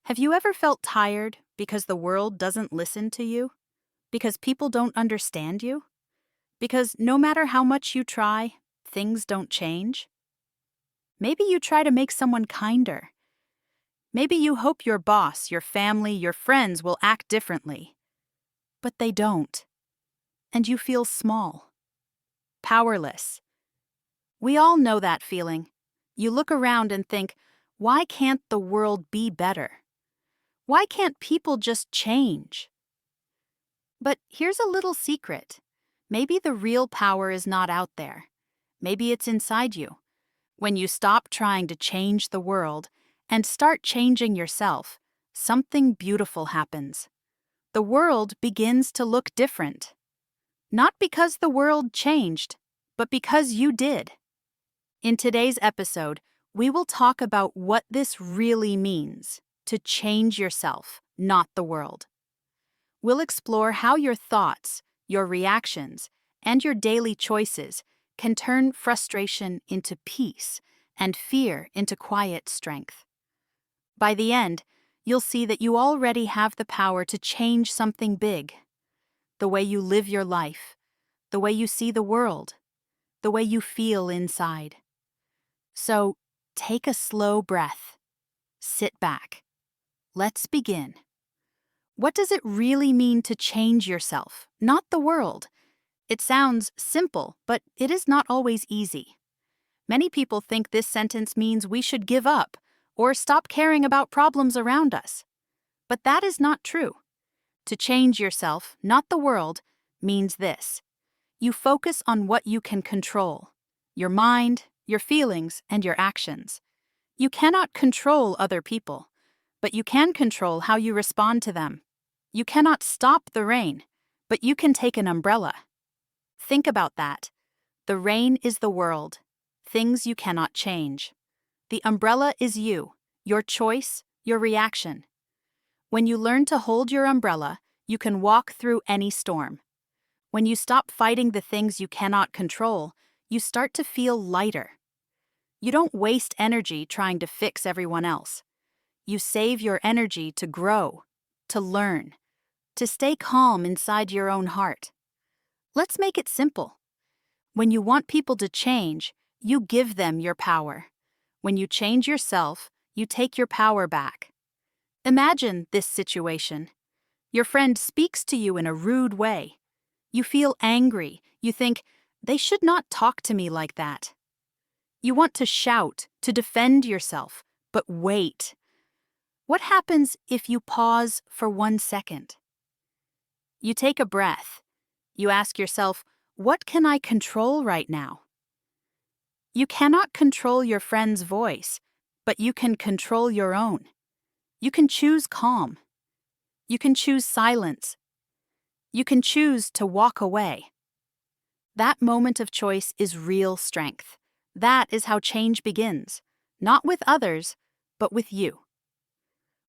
Have you ever felt tired because the world doesn't listen to you? Because people don't understand you? Because no matter how much you try, things don't change? Maybe you try to make someone kinder. Maybe you hope your boss, your family, your friends will act differently. But they don't. And you feel small, powerless. We all know that feeling. You look around and think, why can't the world be better? Why can't people just change? But here's a little secret. Maybe the real power is not out there. Maybe it's inside you. When you stop trying to change the world and start changing yourself, something beautiful happens. The world begins to look different. Not because the world changed, but because you did. In today's episode, we will talk about what this really means to change yourself, not the world. We'll explore how your thoughts, your reactions, and your daily choices can turn frustration into peace and fear into quiet strength. By the end, you'll see that you already have the power to change something big. The way you live your life, the way you see the world, the way you feel inside. So, take a slow breath. Sit back. Let's begin. What does it really mean to change yourself, not the world? It sounds simple, but it is not always easy. Many people think this sentence means we should give up or stop caring about problems around us. But that is not true. To change yourself, not the world, means this. You focus on what you can control: your mind, your feelings, and your actions. You cannot control other people, but you can control how you respond to them. You cannot stop the rain, but you can take an umbrella. Think about that. The rain is the world, things you cannot change. The umbrella is you, your choice, your reaction. When you learn to hold your umbrella, you can walk through any storm. When you stop fighting the things you cannot control, you start to feel lighter. You don't waste energy trying to fix everyone else. You save your energy to grow, to learn, to stay calm inside your own heart. Let's make it simple. When you want people to change, you give them your power. When you change yourself, you take your power back. Imagine this situation. Your friend speaks to you in a rude way. You feel angry. You think, they should not talk to me like that. You want to shout, to defend yourself, but wait. What happens if you pause for 1 second? You take a breath. You ask yourself, what can I control right now? You cannot control your friend's voice, but you can control your own. You can choose calm. You can choose silence. You can choose to walk away. That moment of choice is real strength. That is how change begins, not with others, but with you.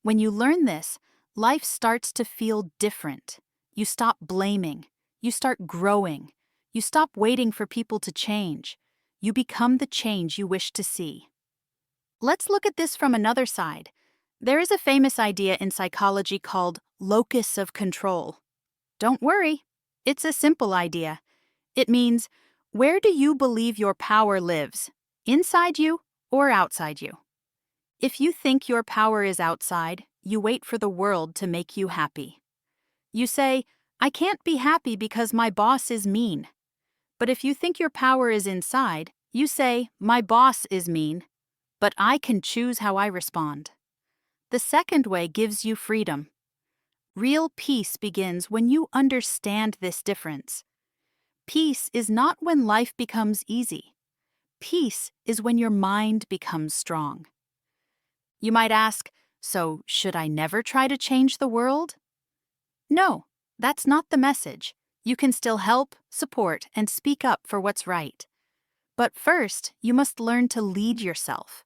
When you learn this, life starts to feel different. You stop blaming. You start growing. You stop waiting for people to change. You become the change you wish to see. Let's look at this from another side. There is a famous idea in psychology called locus of control. Don't worry, it's a simple idea. It means, where do you believe your power lives? Inside you or outside you? If you think your power is outside, you wait for the world to make you happy. You say, I can't be happy because my boss is mean. But if you think your power is inside, you say, my boss is mean, but I can choose how I respond. The second way gives you freedom. Real peace begins when you understand this difference. Peace is not when life becomes easy. Peace is when your mind becomes strong. You might ask, so should I never try to change the world? No, that's not the message. You can still help, support, and speak up for what's right. But first, you must learn to lead yourself.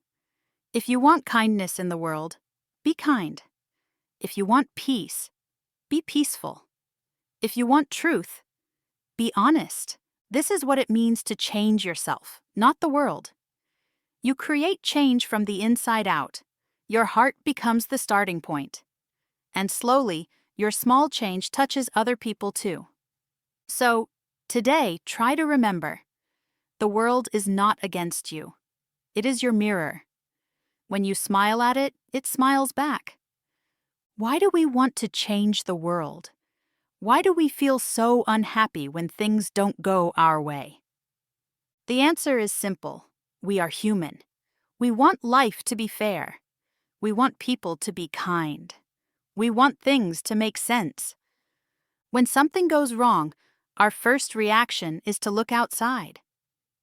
If you want kindness in the world, be kind. If you want peace, be peaceful. If you want truth, be honest. This is what it means to change yourself, not the world. You create change from the inside out. Your heart becomes the starting point. And slowly, your small change touches other people too. So, today, try to remember, the world is not against you. It is your mirror. When you smile at it, it smiles back. Why do we want to change the world? Why do we feel so unhappy when things don't go our way? The answer is simple. We are human. We want life to be fair. We want people to be kind. We want things to make sense. When something goes wrong, our first reaction is to look outside.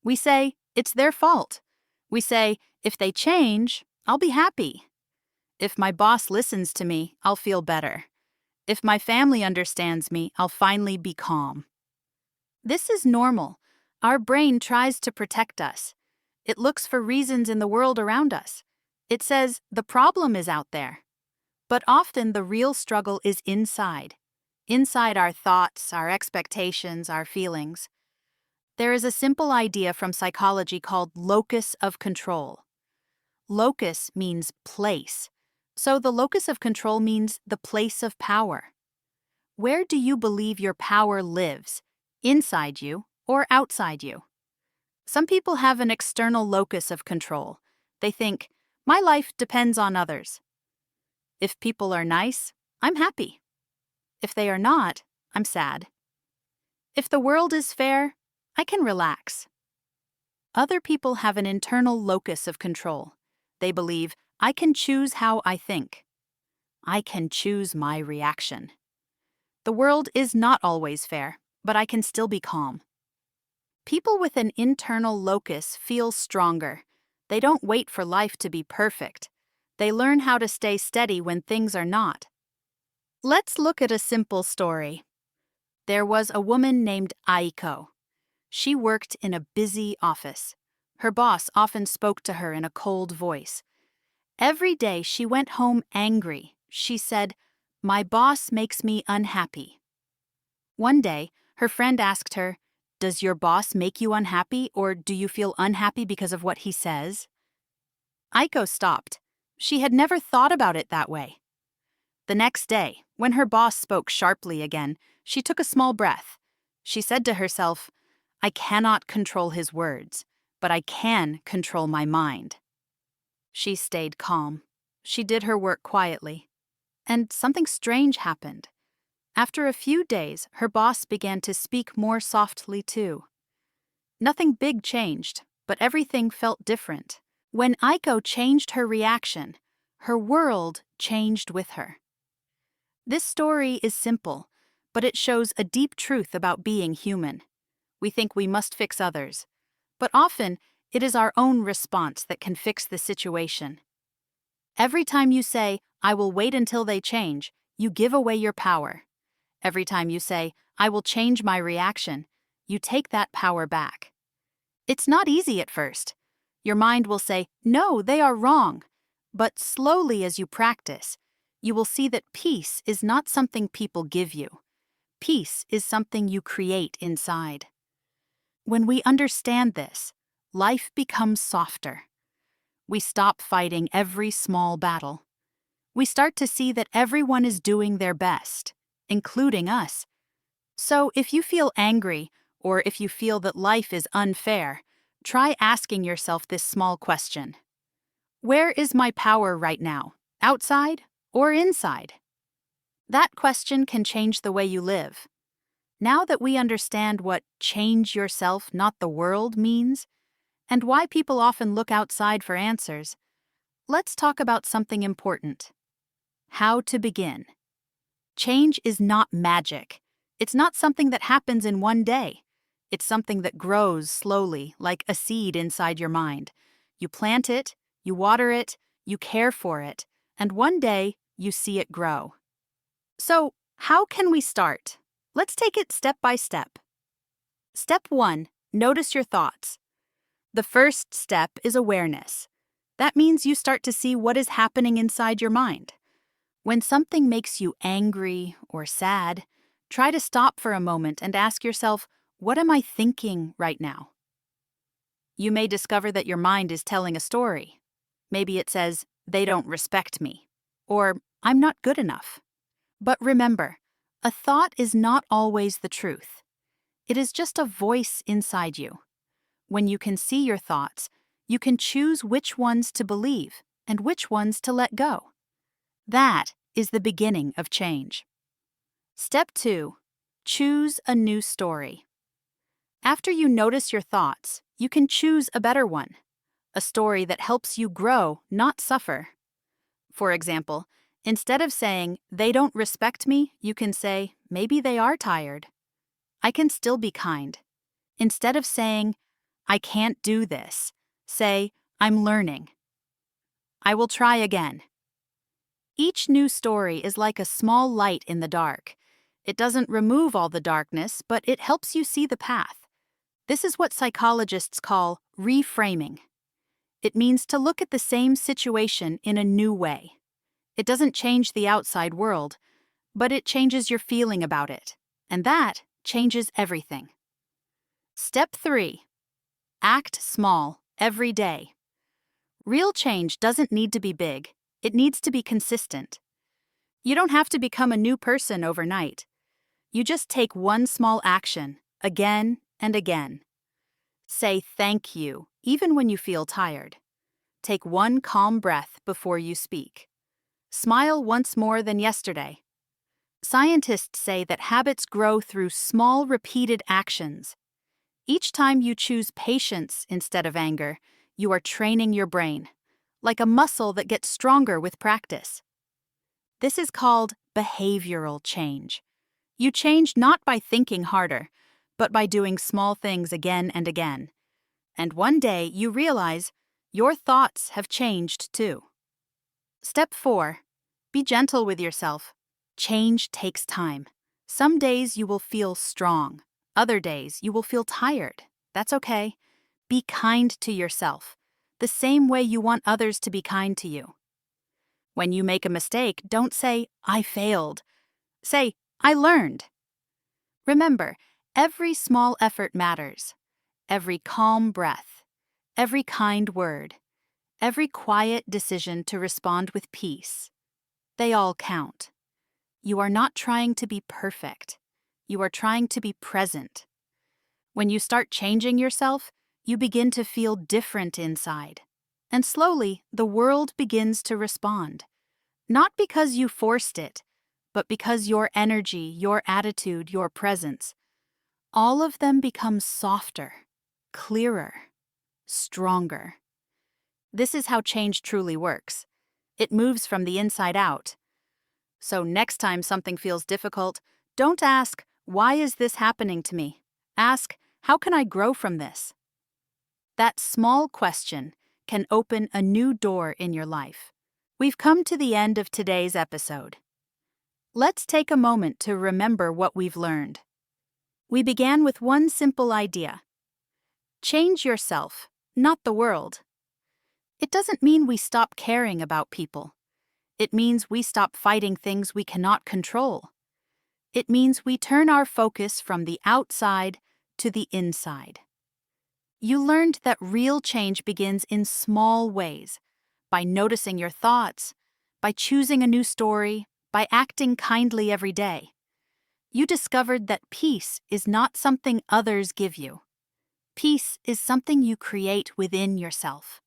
We say, it's their fault. We say, if they change, I'll be happy. If my boss listens to me, I'll feel better. If my family understands me, I'll finally be calm. This is normal. Our brain tries to protect us. It looks for reasons in the world around us. It says the problem is out there. But often the real struggle is inside our thoughts, our expectations, our feelings. There is a simple idea from psychology called locus of control. Locus means place. So the locus of control means the place of power. Where do you believe your power lives? Inside you or outside you? Some people have an external locus of control. They think, my life depends on others. If people are nice, I'm happy. If they are not, I'm sad. If the world is fair, I can relax. Other people have an internal locus of control. They believe, I can choose how I think. I can choose my reaction. The world is not always fair, but I can still be calm. People with an internal locus feel stronger. They don't wait for life to be perfect. They learn how to stay steady when things are not. Let's look at a simple story. There was a woman named Aiko. She worked in a busy office. Her boss often spoke to her in a cold voice. Every day she went home angry. She said, "My boss makes me unhappy." One day, her friend asked her, "Does your boss make you unhappy, or do you feel unhappy because of what he says?" Aiko stopped. She had never thought about it that way. The next day, when her boss spoke sharply again, she took a small breath. She said to herself, "I cannot control his words, but I can control my mind." She stayed calm. She did her work quietly. And something strange happened. After a few days, her boss began to speak more softly too. Nothing big changed, but everything felt different. When Aiko changed her reaction, her world changed with her. This story is simple, but it shows a deep truth about being human. We think we must fix others, but often it is our own response that can fix the situation. Every time you say, "I will wait until they change," you give away your power. Every time you say, "I will change my reaction," you take that power back. It's not easy at first. Your mind will say, "No, they are wrong." But slowly as you practice, you will see that peace is not something people give you. Peace is something you create inside. When we understand this, life becomes softer. We stop fighting every small battle. We start to see that everyone is doing their best, including us. So if you feel angry, or if you feel that life is unfair, try asking yourself this small question. Where is my power right now? Outside or inside? That question can change the way you live. Now that we understand what change yourself, not the world means, and why people often look outside for answers, let's talk about something important. How to begin. Change is not magic. It's not something that happens in one day. It's something that grows slowly, like a seed inside your mind. You plant it, you water it, you care for it, and one day you see it grow. So, how can we start? Let's take it step by step. Step 1, notice your thoughts. The first step is awareness. That means you start to see what is happening inside your mind. When something makes you angry or sad, try to stop for a moment and ask yourself, what am I thinking right now? You may discover that your mind is telling a story. Maybe it says, they don't respect me, or I'm not good enough. But remember, a thought is not always the truth. It is just a voice inside you. When you can see your thoughts, you can choose which ones to believe and which ones to let go. That is the beginning of change. Step 2. Choose a new story. After you notice your thoughts, you can choose a better one, a story that helps you grow, not suffer. For example, instead of saying, "They don't respect me," you can say, "Maybe they are tired. I can still be kind." Instead of saying, "I can't do this," say, "I'm learning. I will try again." Each new story is like a small light in the dark. It doesn't remove all the darkness, but it helps you see the path. This is what psychologists call reframing. It means to look at the same situation in a new way. It doesn't change the outside world, but it changes your feeling about it, and that changes everything. Step 3. Act small every day. Real change doesn't need to be big. It needs to be consistent. You don't have to become a new person overnight. You just take one small action, again and again. Say thank you, even when you feel tired. Take one calm breath before you speak. Smile once more than yesterday. Scientists say that habits grow through small, repeated actions. Each time you choose patience instead of anger, you are training your brain, like a muscle that gets stronger with practice. This is called behavioral change. You change not by thinking harder, but by doing small things again and again. And one day you realize your thoughts have changed too. Step 4. Be gentle with yourself. Change takes time. Some days you will feel strong. Other days you will feel tired. That's okay. Be kind to yourself, the same way you want others to be kind to you. When you make a mistake, don't say, "I failed." Say, "I learned." Remember, every small effort matters. Every calm breath, every kind word, every quiet decision to respond with peace. They all count. You are not trying to be perfect. You are trying to be present. When you start changing yourself, you begin to feel different inside. And slowly, the world begins to respond. Not because you forced it, but because your energy, your attitude, your presence, all of them become softer, clearer, stronger. This is how change truly works. It moves from the inside out. So next time something feels difficult, don't ask, "Why is this happening to me?" Ask, "How can I grow from this?" That small question can open a new door in your life. We've come to the end of today's episode. Let's take a moment to remember what we've learned. We began with one simple idea. Change yourself, not the world. It doesn't mean we stop caring about people. It means we stop fighting things we cannot control. It means we turn our focus from the outside to the inside. You learned that real change begins in small ways, by noticing your thoughts, by choosing a new story, by acting kindly every day. You discovered that peace is not something others give you. Peace is something you create within yourself.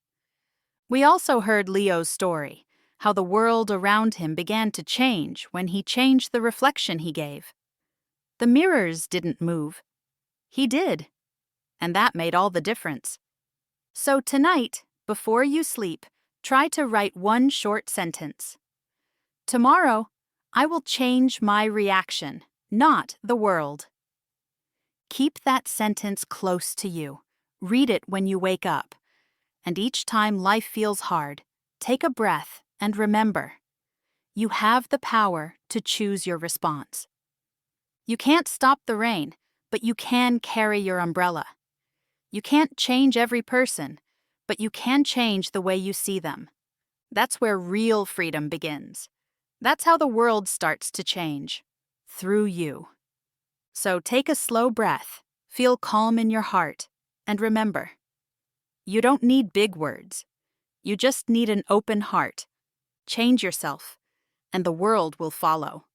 We also heard Leo's story, how the world around him began to change when he changed the reflection he gave. The mirrors didn't move. He did. And that made all the difference. So tonight, before you sleep, try to write one short sentence. Tomorrow, I will change my reaction, not the world. Keep that sentence close to you. Read it when you wake up. And each time life feels hard, take a breath and remember, you have the power to choose your response. You can't stop the rain, but you can carry your umbrella. You can't change every person, but you can change the way you see them. That's where real freedom begins. That's how the world starts to change. Through you. So take a slow breath, feel calm in your heart, and remember, you don't need big words. You just need an open heart, Change yourself, and the world will follow.